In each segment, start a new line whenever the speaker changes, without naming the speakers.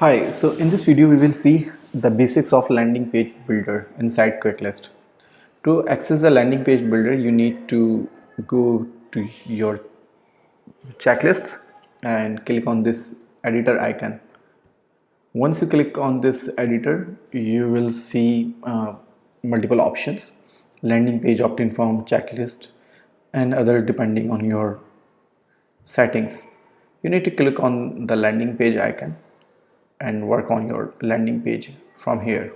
Hi, so in this video we will see the basics of landing page builder inside KuickList. To access the landing page builder, you need to go to your checklist and click on this editor icon. Once you click on this editor, you will see multiple options: landing page, opt-in form, checklist, and other depending on your settings. You need to click on the landing page icon and work on your landing page from here.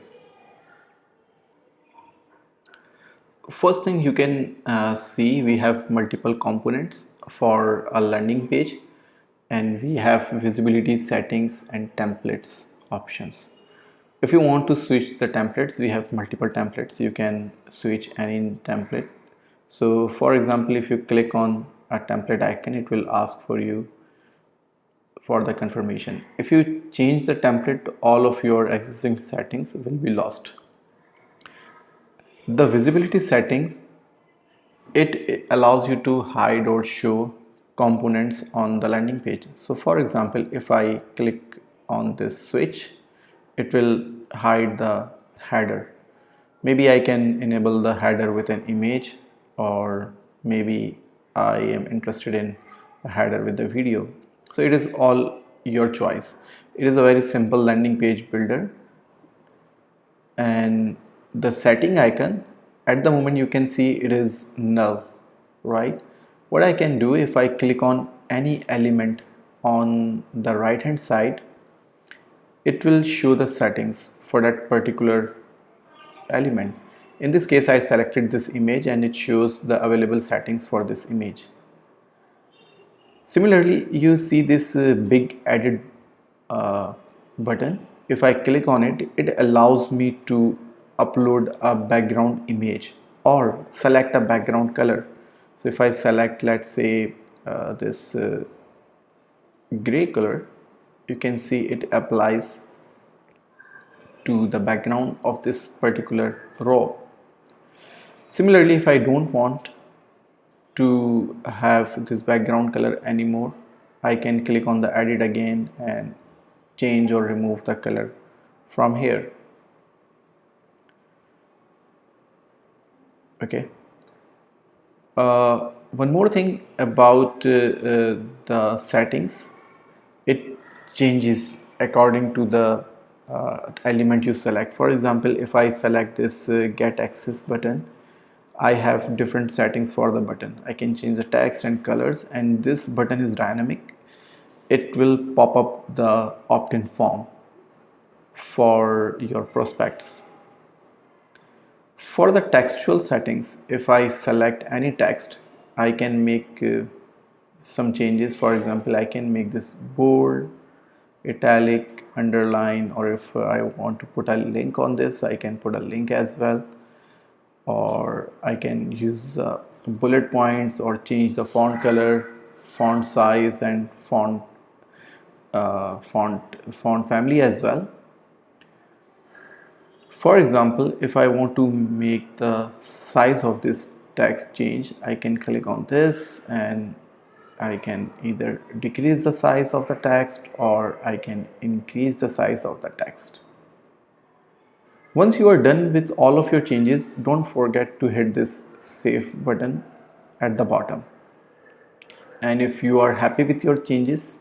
First thing you can see, we have multiple components for a landing page, and we have visibility, settings, and templates options. If you want to switch the templates, we have multiple templates. You can switch any template. So for example, if you click on a template icon, it will ask for you for the confirmation. If you change the template, all of your existing settings will be lost. The visibility settings, it allows you to hide or show components on the landing page. So for example, if I click on this switch, it will hide the header. Maybe I can enable the header with an image, or maybe I am interested in a header with the video. So it is all your choice. It is a very simple landing page builder. And the setting icon, at the moment you can see it is null, right? What I can do, if I click on any element on the right hand side, it will show the settings for that particular element. In this case, I selected this image and it shows the available settings for this image. Similarly, you see this big edit button. If I click on it, it allows me to upload a background image or select a background color. So if I select, let's say, this gray color, you can see it applies to the background of this particular row. Similarly, if I don't want to have this background color anymore, I can click on the edit again and change or remove the color from here. Okay. One more thing about the settings, it changes according to the element you select. For example, if I select this get access button, I have different settings for the button. I can change the text and colors, and this button is dynamic. It will pop up the opt-in form for your prospects. For the textual settings, if I select any text, I can make some changes. For example, I can make this bold, italic, underline, or if I want to put a link on this, I can put a link as well. Or I can use bullet points or change the font color, font size, and font family as well. For example, if I want to make the size of this text change, I can click on this and I can either decrease the size of the text or I can increase the size of the text. Once you are done with all of your changes, don't forget to hit this save button at the bottom. And if you are happy with your changes,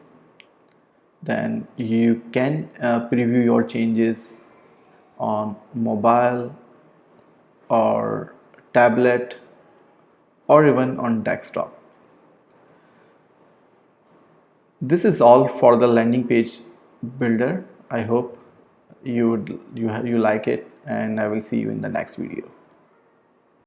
then you can preview your changes on mobile or tablet or even on desktop. This is all for the landing page builder. I hope you like it, and I will see you in the next video.